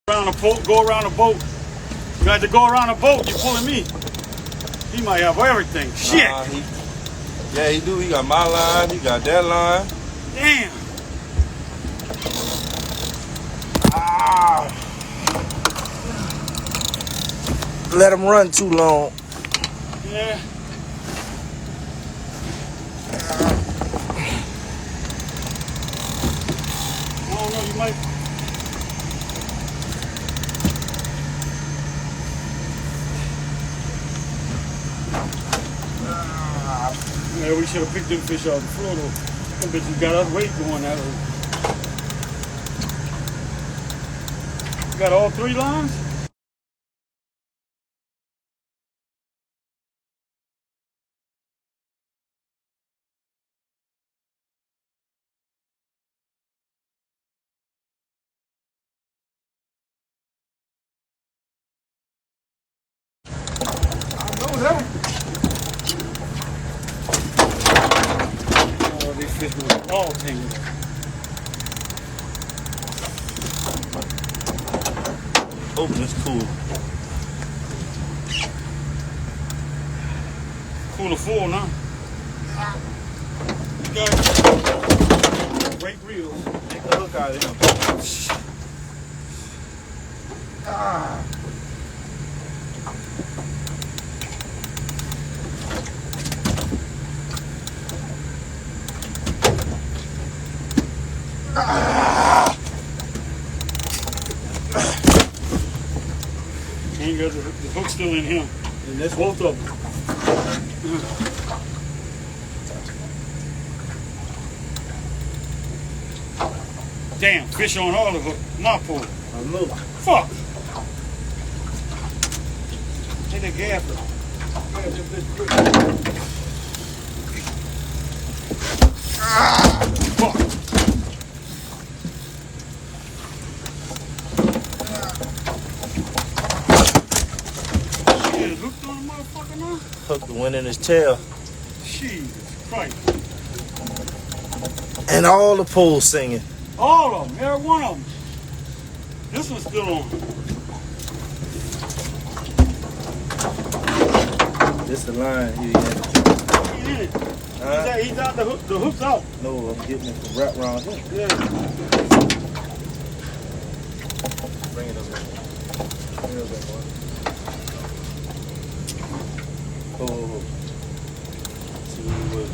Around the boat, go around the boat. You got to go around the boat. You're pulling me. He might have everything. Shit. Yeah, he do. He got my line. He got that line. Damn. Let him run too long. Yeah. I don't know. You might. Yeah, we should have picked them fish off the floor though. Them bitches got us weight going out of it. You got all 3 lines? I know that. Oh, these fish were all tangled up. Open is cool. Cooler full now. You got great reels. Take the hook out of him. Ain't got the hook still in him. And that's both of them. Damn, fish on all the hook. My pole. I know. Fuck. Hit the gaffer. Grab that bitch quick. Fuck. Shit, hooked on the motherfucker now? Hook the wind in his tail. Jesus Christ. And all the poles singing. All of them, every one of them. This one's still on. This the line here. He in it. He's out the hook's out. No, I'm getting it from right around here. Yeah. Bring it over. Bring it over, boy. Oh. See what we will.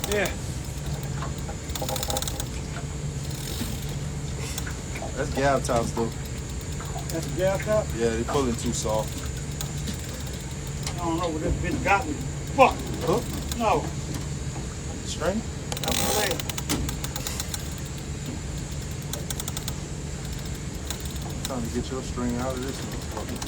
Yeah. That's gab tops though. That's a gap top? Yeah, they pulling too soft. I don't know what this bitch got me. Fuck. Hook? No. String? That's my leg. Trying to get your string out of this motherfucker.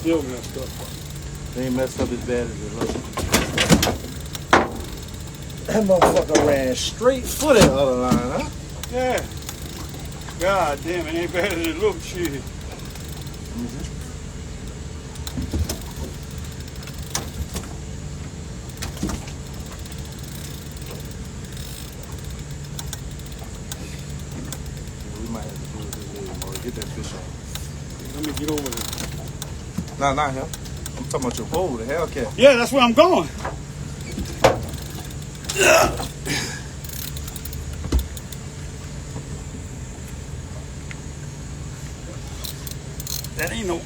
Still messed up. They ain't messed up as bad as it looks. That motherfucker ran straight for that other line, huh? Yeah. God damn, it ain't better than it looks. Shit. We might have to do it this way, or get that fish on. Let me get over there. Nah, not him. I'm talking about your pole, the Hellcat. Yeah, that's where I'm going. That ain't no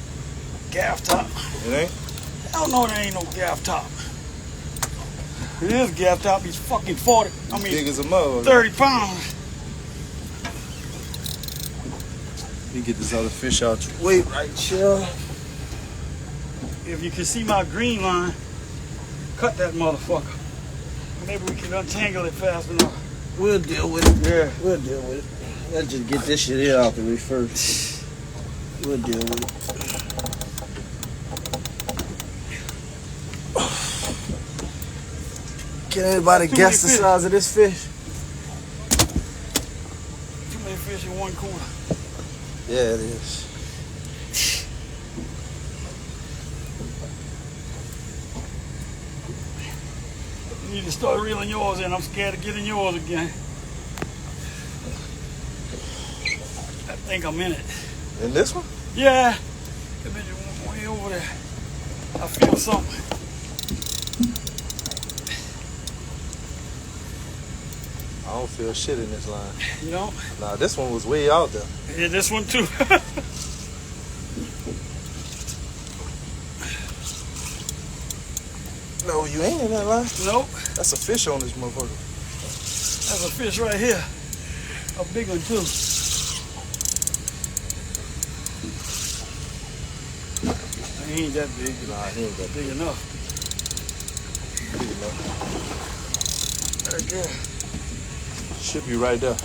gaff top. It ain't? Hell no, that ain't no gaff top. It is gaff top. He's fucking 40. I mean, Big as a mother. 30 pounds. You get this other fish out your way right here. If you can see my green line, cut that motherfucker. Maybe we can untangle it fast enough. We'll deal with it. Yeah. We'll deal with it. Let's just get this shit here out the way first. We'll deal with it. Can anybody Too guess the many fish. size of this fish? Too many fish in one cooler. Yeah, it is. You need to start reeling yours in. I'm scared of getting yours again. I think I'm in it. In this one? Yeah. That bitch went way over there. I feel something. I don't feel shit in this line. You know? Nah, this one was way out there. Yeah, this one too. No, you ain't in that line. Nope. That's a fish on this motherfucker. That's a fish right here. A big one too. He ain't that big. Nah, he ain't that Big enough. big enough. Right there. Should be right there.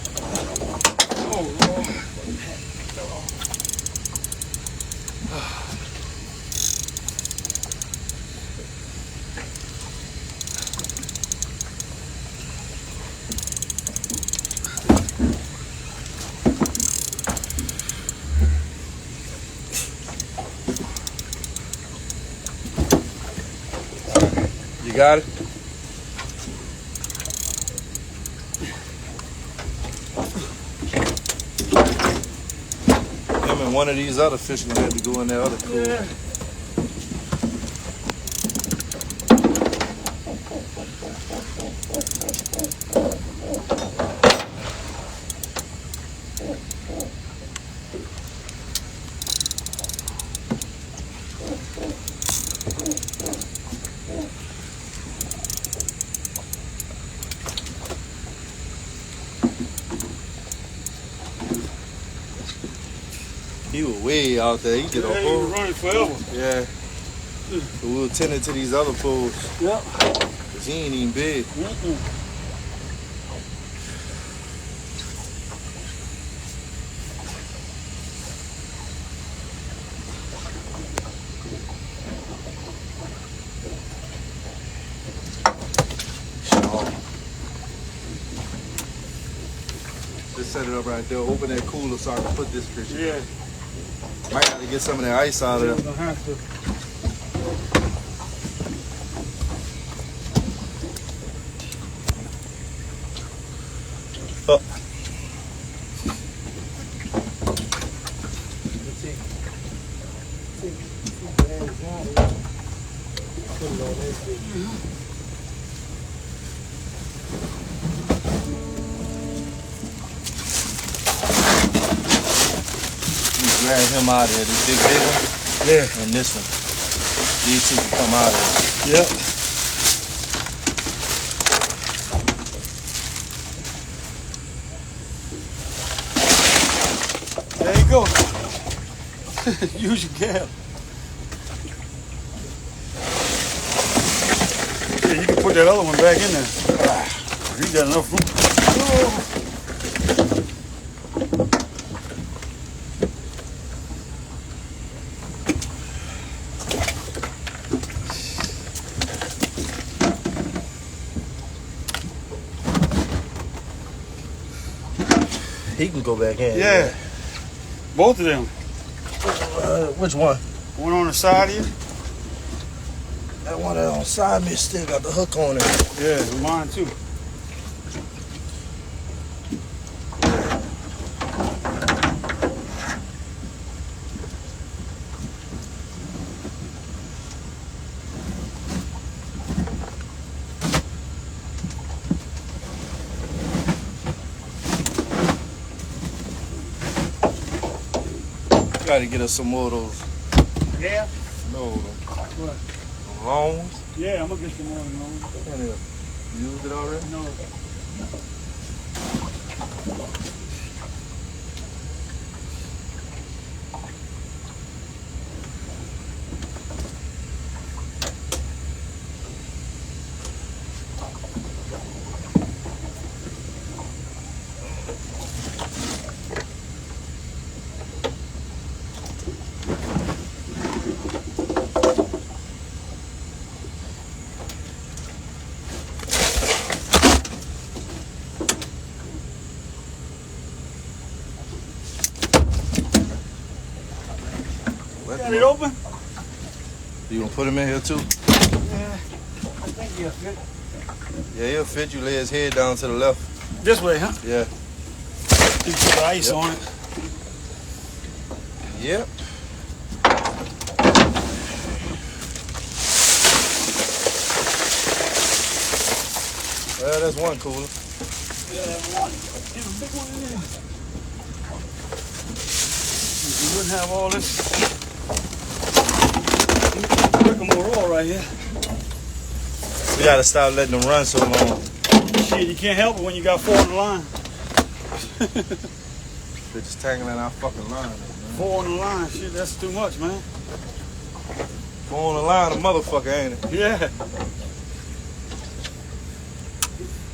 Oh, Lord. You got it? Him and one of these other fish gonna have to go in that other pool. Yeah. He was way out there. He get a Yeah, he whole. was running forever. Yeah. So we were tending to these other pools. Yep. Cause he ain't even big. Mm-mm. Just set it up right there. Open that cooler so I can put this fish in. Yeah. Might have to get some of that ice out Yeah, of we're there. gonna have to. Oh. Grab him out of there, this big one, Yeah. and this one. These two can come out of there. Yep. There you go. Use your gap. Yeah, you can put that other one back in there. You got enough room. Oh. He can go back in. Yeah. Both of them. Which one? One on the side of you. That one that on side me still got the hook on it. Yeah, mine too. Gotta get us some more of those. Yeah? No, What? the long ones. Yeah, I'm gonna get some more of those. And you used it already? No. Got it open? You gonna put him in here too? Yeah, I think he'll fit. Yeah, he'll fit. You lay his head down to the left. This way, huh? Yeah. You put the ice on it. Yep. Well, that's one cooler. Yeah, one. There's a big one in there. You wouldn't have all this rigmarole right here. We gotta stop letting them run so long. Shit, you can't help it when you got 4 on the line. They're just tangling our fucking line. Man. 4 on the line, shit, that's too much, man. 4 on the line, a motherfucker, ain't it? Yeah.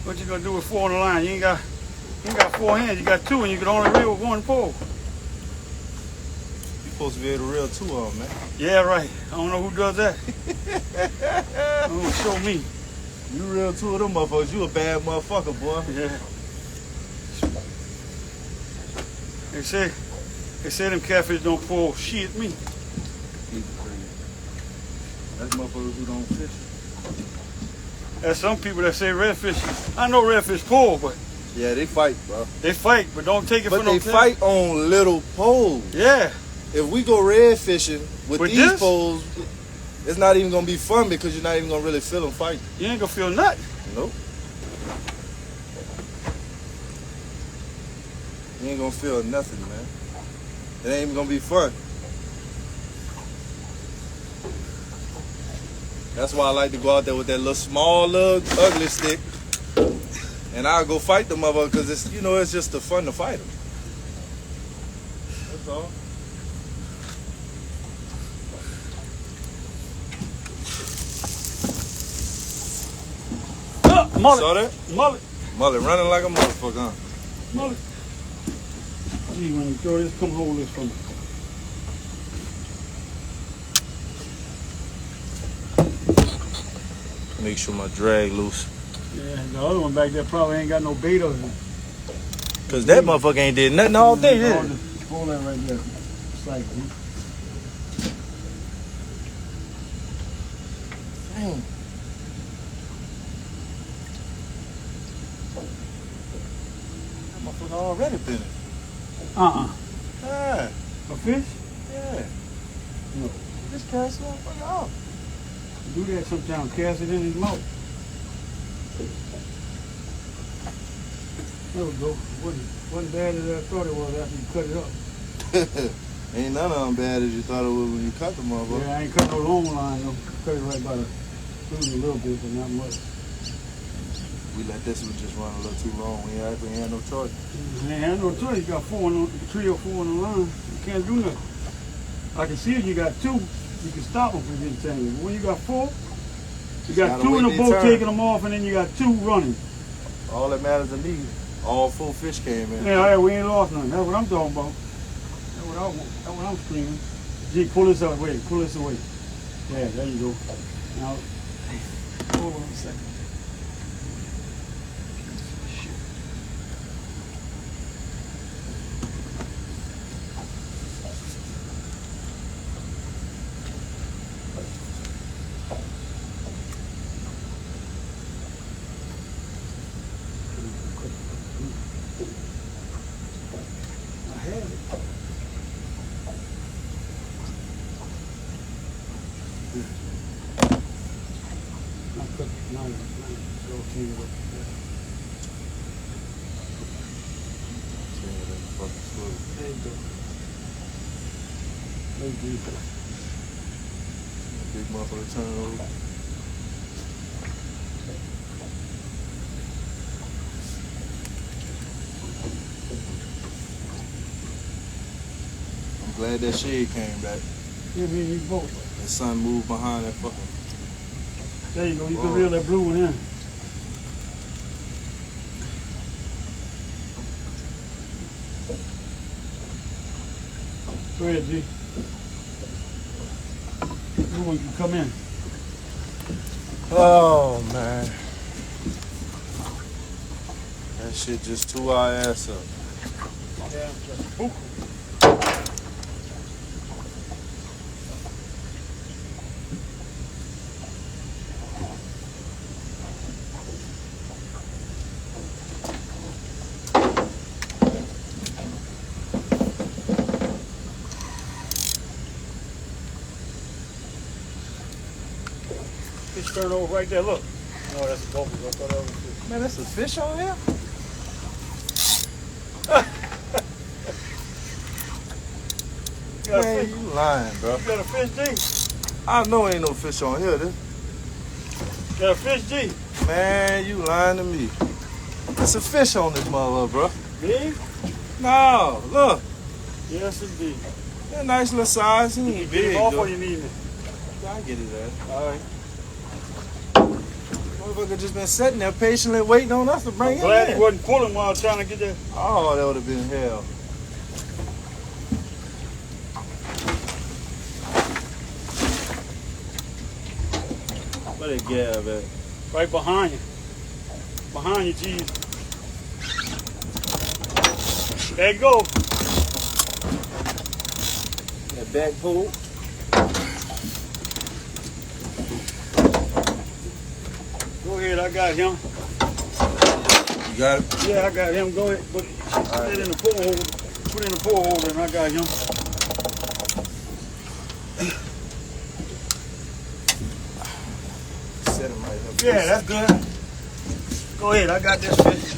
What you gonna do with 4 on the line? You ain't got 4 hands, you got 2 and you can only reel with 1 pole. You supposed to be able to reel 2 of them, man. Yeah, right. I don't know who does that. Show me. You reel 2 of them motherfuckers, you a bad motherfucker, boy. Yeah. They say them catfish don't pull shit me. That's motherfuckers who don't fish. There's some people that say redfish. I know redfish pull, but Yeah, they fight, bro. they fight, but don't take it But for no they thing. fight on little poles. Yeah. If we go red fishing with With these this? poles, it's not even gonna be fun because you're not even gonna really feel them fight. You ain't gonna feel nothing. Nope. You ain't gonna feel nothing, man. It ain't even gonna be fun. That's why I like to go out there with that little small, little ugly stick, and I'll go fight the mother because it's, you know, it's just the fun to fight them. That's all. Mullet. Saw that? Mullet. Mullet running like a motherfucker, huh? Mullet. Gee, when you throw this, come hold this for me. Make sure my drag loose. Yeah, the other one back there probably ain't got no bait on it. Cause that motherfucker ain't did nothing all day, did it? Hold that right there. It's like, Dang. That motherfucker already been it. Yeah, A fish? yeah. No. Just cast the motherfucker off. Do that sometimes. Cast it in his mouth. There we go. Wasn't bad as I thought it was after you cut it up. Ain't none of them bad as you thought it was when you cut the motherfucker. Yeah, I ain't cut no long line though. Cut it right by the food a little bit, but not much. We let this one just run a little too long. We ain't had no choice. I ain't had no choice. You got 3 or 4 on the line. You can't do nothing. I can see if you got 2, you can stop them from getting tangled. But when you got 4, you got Gotta 2 in wait the their boat turn. taking them off, and then you got 2 running. All that matters to me, all 4 fish came in. Yeah, we ain't lost none. That's what I'm talking about. That's what I want. That's what I'm screaming. Gee, pull this away. Pull this away. Yeah, there you go. Now, hold on a second. Shit. I had it. Not cooked. Not okay with that. There you go. Thank you. Big motherfucker turn over. I'm glad that shade came back. Yeah, me and you both. The sun moved behind that fucking. There you go. You Whoa. can reel that blue one in. Go ahead, G. Blue one can come in. Oh man. That shit just tore our ass up. Yeah. fish turned over right there. Look. Oh, that's a bubble. I thought that was a fish. Man, that's a fish on here? Man, you lying, bro. You got a fish, G? I know ain't no fish on here. This. Got a fish, G? Man, you lying to me. There's a fish on this motherfucker, bro. Big? No, look. Yes, indeed. That nice little size. He You ain't get big, him off though. or you need it? I get it, man. All right. Motherfucker just been sitting there patiently waiting on us to bring I'm glad it he in. wasn't pulling while I was trying to get that. Oh, that would have been hell. Where that gab at? Right behind you. Behind you, G. There you go. That back pole. Go ahead, I got him. You got it? Yeah, I got him. Go ahead. Put it in the pole holder. Put it in the pole holder and I got him. Set him right here. Yeah, that's good. Go ahead, I got this fish.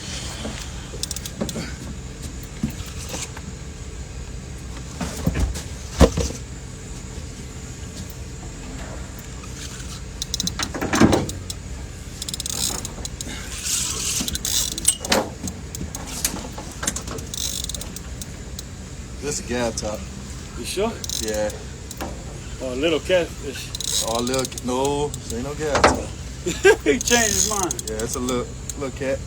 This a gab top. You sure? Yeah. Oh, a little catfish. Oh, little, no, this ain't no gab top. He changed his mind. Yeah, it's a little cat.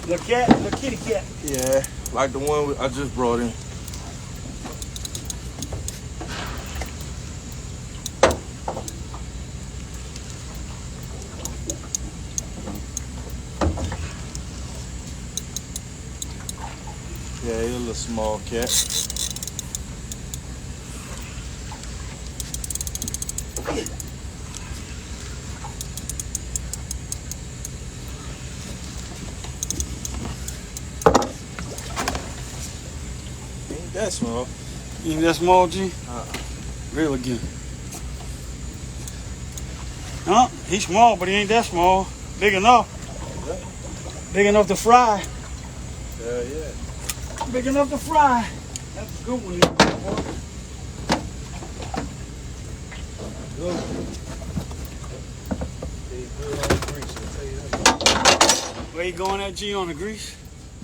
Little cat, little kitty cat. Yeah, like the one I just brought in. Yeah, he's a little small cat. Ain't that small. Ain't that small, G? Uh-uh. Reel again. Huh? He's small, but he ain't that small. Big enough. Yeah. Big enough to fry. Yeah, yeah. Big enough to fry. That's a good one. Boy. Good. They good on the grease, I'll tell you that. Where you going at, G, on the grease?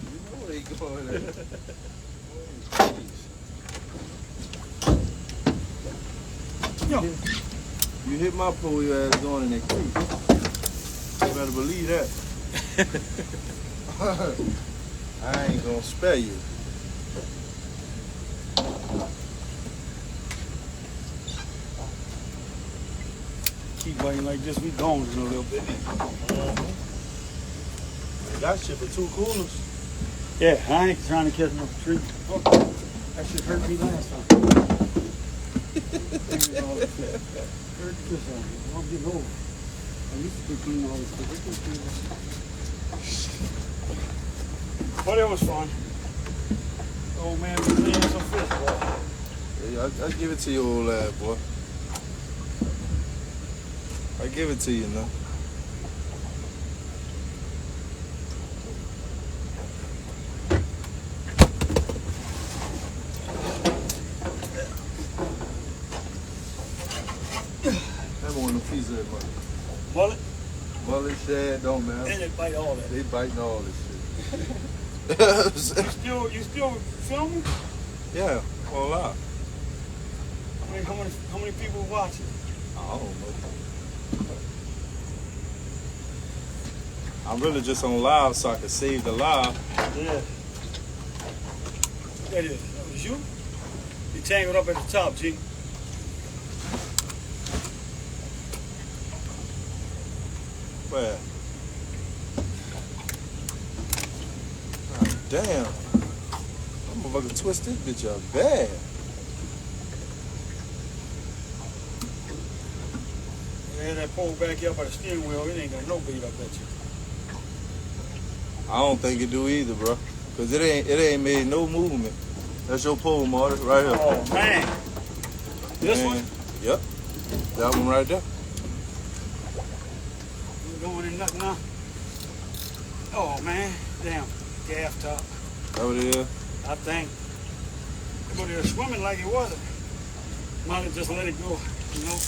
You know where they going at. Yo. You hit my pole, your ass going in that creek. You better believe that. I ain't gonna spare you. Keep biting like this, we gone in a little bit. That shit for 2 coolers. Yeah, I ain't trying to catch no tree. Oh, that shit hurt me last time. Hurt the fish on me. I'm getting old. I used to clean all this stuff. But it was fun. Oh man, we cleaned some fish, boy. Yeah, I give it to you, old lad, boy. I give it to you now. That one of the piece of that money. Mullet? Mullet, shad, don't matter. And they bite all that. They biting all this shit. You still filming? Yeah, on live. I mean, how many people watching? I don't know. I'm really just on live so I can save the live. Yeah. That is. That was you? You tangled up at the top, G. Where? God damn. I'm gonna twist this bitch up bad. Yeah, that pole back here by the steering wheel, it ain't got no bait up at you. I don't think it do either, bro. Cause it ain't made no movement. That's your pole, Marty, right here. Oh man. This Man, one? Yep. That one right there. going in nothing now. Oh man, damn, gaff top. Over there. I think. But they're swimming like it wasn't. Might have just let it go, you know.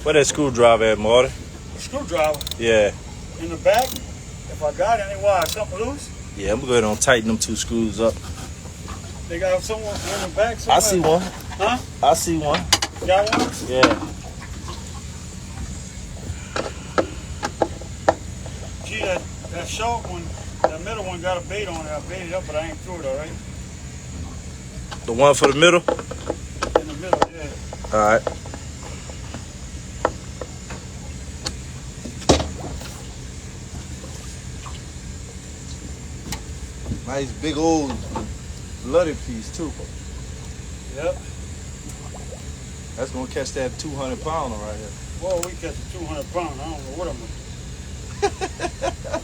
Where that screwdriver at, Marty? A screwdriver Yeah. in the back. If I got any wire, something loose. Yeah, I'm going to tighten them 2 screws up. They got someone in the back somewhere. I see one. Huh? I see one. Got one? Yeah. Gee, that short one, that middle one got a bait on it. I baited it up, but I ain't threw it, all right? The one for the middle? In the middle, yeah. All right. Nice big old bloody piece too. Yep. That's gonna catch that 200 pounder right here. Well, we catch a 200 pound. I don't know what I'm gonna do.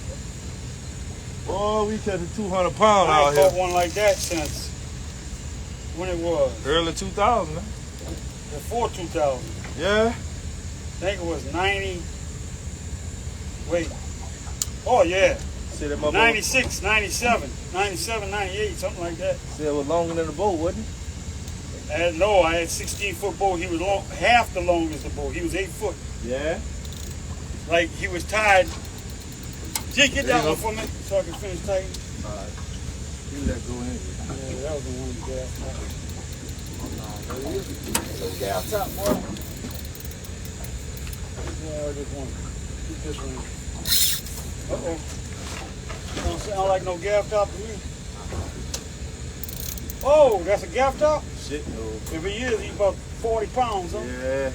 Boy, we catch a 200 pound I out ain't here. caught one like that since when it was. Early 2000. Huh? Before 2000. Yeah. I think it was 90. Wait. Oh, yeah. See that motherfucker? 96, 97, 97, 98, something like that. See, it was longer than the boat, wasn't it? No, I had 16-foot boat. He was long, half the longest of the boat. He was 8 foot. Yeah. Like he was tied. Jake, get There that you one go. for me so I can finish tightening. All right. You let go in. Yeah, that was the one gas top. Gas top, boy. Yeah, I just want to keep this one. Uh-oh. Don't sound like no gaff top to me. Oh, that's a gaff top? Shit, no. If he is, he's about 40 pounds, huh? Yeah.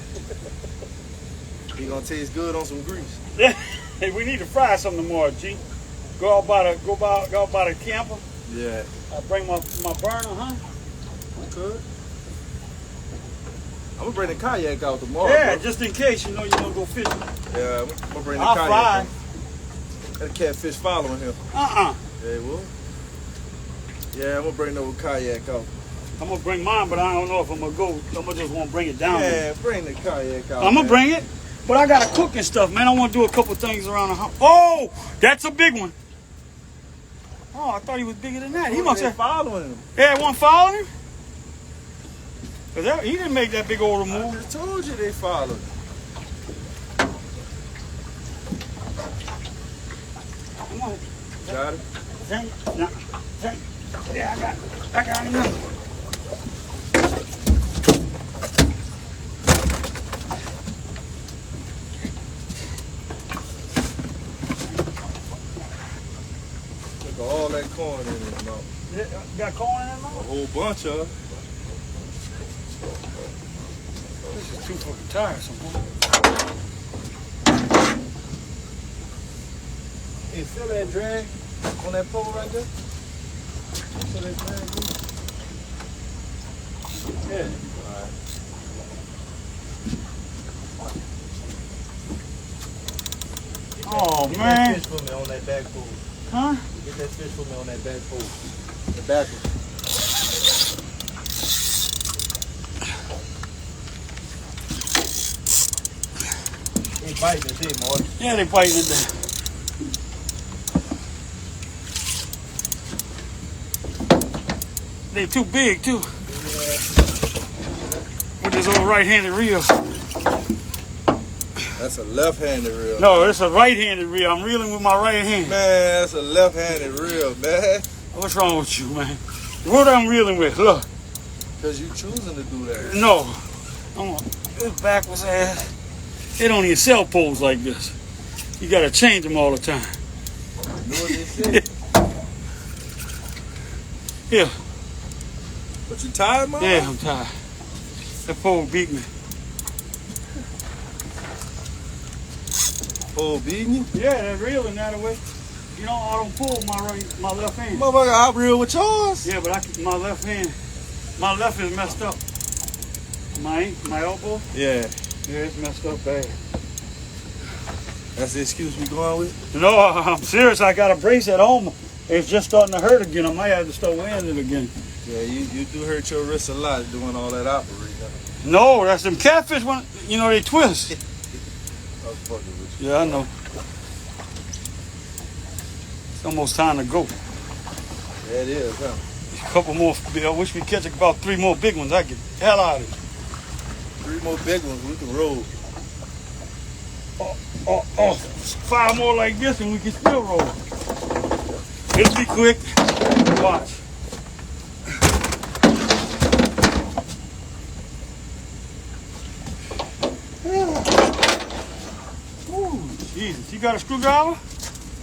He gonna taste good on some grease. Yeah. Hey, we need to fry something tomorrow, G. Go out by the camper. Yeah. I bring my burner, huh? Okay. I'm gonna bring the kayak out tomorrow. Yeah, bro. just in case you know you're gonna go fishing. Yeah, I'm gonna bring the I'll kayak fry. out. That catfish following him. Uh-uh. Yeah, it will. Yeah, I'm gonna bring the kayak out. I'm gonna bring mine, but I don't know if I'm gonna go. I'm gonna just want to bring it down. Yeah, bring the kayak out. I'm gonna man. bring it, but I gotta cook and stuff, man. I want to do a couple things around the house. Oh, that's a big one. Oh, I thought he was bigger than that. He must They have. following him. Yeah, one following him. Cause he didn't make that big old I move. just told you they followed him. Come on. Got it? Yeah, I got him. Look at all that corn in his mouth. Got corn in that A mouth? whole bunch of it. This is too fucking tiresome. Hey, feel that drag on that pole right there? Feel that drag? Dude? Yeah. All right. Oh Get man. that fish for me on that back pole. Huh? Get that fish for me on that back pole. The back one. They biting it there, Marty. Yeah, they biting it down. They too big too. With this old right-handed reel. That's a left-handed reel. No, it's a right-handed reel. I'm reeling with my right hand. Man, that's a left-handed reel, man. What's wrong with you, man? What I'm reeling with? Look. Because you choosing to do that. No. This backwards ass. They don't even sell poles like this. You gotta change them all the time. You know what they say? Yeah. But you tired, man? Yeah, I'm tired. That pole beat me. Pole beating you? Yeah, they're reeling that way. You know, I don't pull my left hand. Motherfucker, I reel with yours. Yeah, but my left hand, my left is messed up. My elbow. Yeah. Yeah, it's messed up bad. That's the excuse we going with? No, I'm serious. I got a brace at home. It's just starting to hurt again. I might have to start wearing it again. Yeah, you do hurt your wrist a lot doing all that operating. No, that's them catfish when they twist. I was fucking with you. Yeah, I know. It's almost time to go. Yeah, it is, huh? A couple more. I wish we catch about 3 more big ones. I get the hell out of it. 3 more big ones, we can roll. Oh, 5 more like this and we can still roll. It'll be quick. Watch. Ooh, Jesus. You got a screwdriver?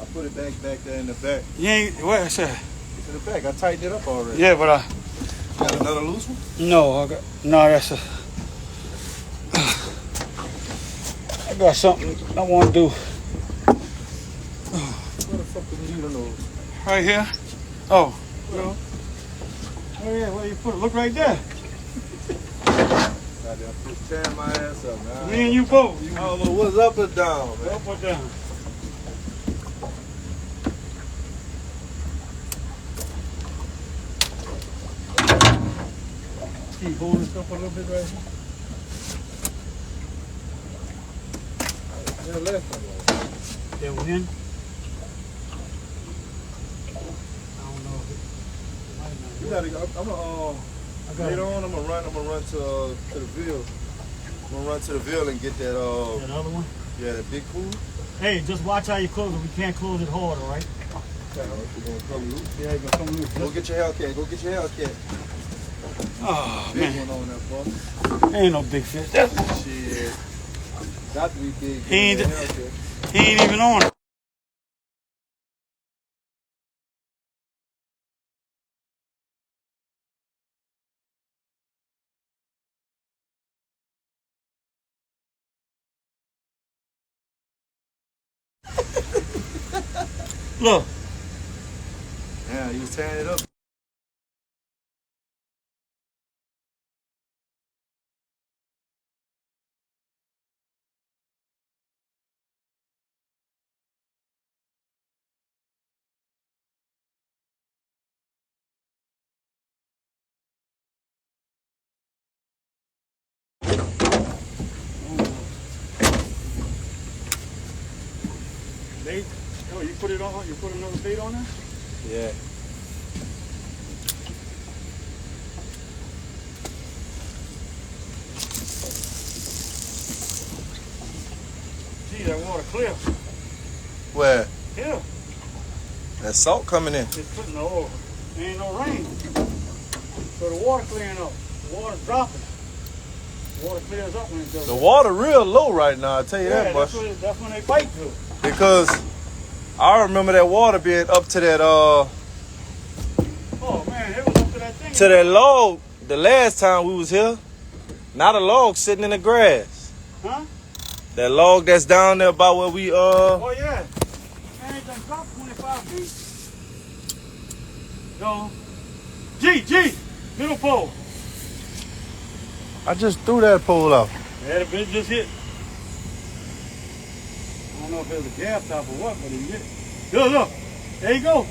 I put it back there in the back. You ain't, where's that? It's in the back. I tightened it up already. Yeah, but Got another loose one? no, that's a, I got something I want to do. Where the fuck did you leave those? Right here. Oh. No. Oh yeah, where you put it? Look right there. Goddamn, just tearing my ass up, man. Me and you both. I don't know what's up or down, man. Up or down? Keep holding this up a little bit right here. Yeah, left one. That one in. I don't know if it might not You work. gotta go. Later on, I'm gonna run to the Ville. I'm gonna run to the Ville and get that That other one? yeah, that big pool. Hey, just watch how you close it. We can't close it hard, all right? We're gonna come loose. Yeah, you're gonna come loose. Go get your Hellcat. Go get your Hellcat. Oh, Big man. one on that boy. Ain't no big fish. Shit. Got to be big. He ain't- Get that Hellcat. He ain't even on it. Look. Yeah, he was tearing it up. Bait? Oh, you put it on? You put another bait on there? Yeah. Gee, that water clear. Where? Yeah. That salt coming in. It's putting no, ain't no rain. So the water clearing up. The water's dropping. The water clears up when it does The that. water real low right now. I tell you Yeah, that much. that's when they bite good. Because I remember that water being up to that Oh man, it was up to that thing. to that log the last time we was here. Not a log sitting in the grass. Huh? That log that's down there by where we Oh yeah. Man, it done dropped 25 feet. No. G, middle pole. I just threw that pole out. Yeah, the bitch just hit. I don't know if it was a gas top or what, but it hit. Look. There you go.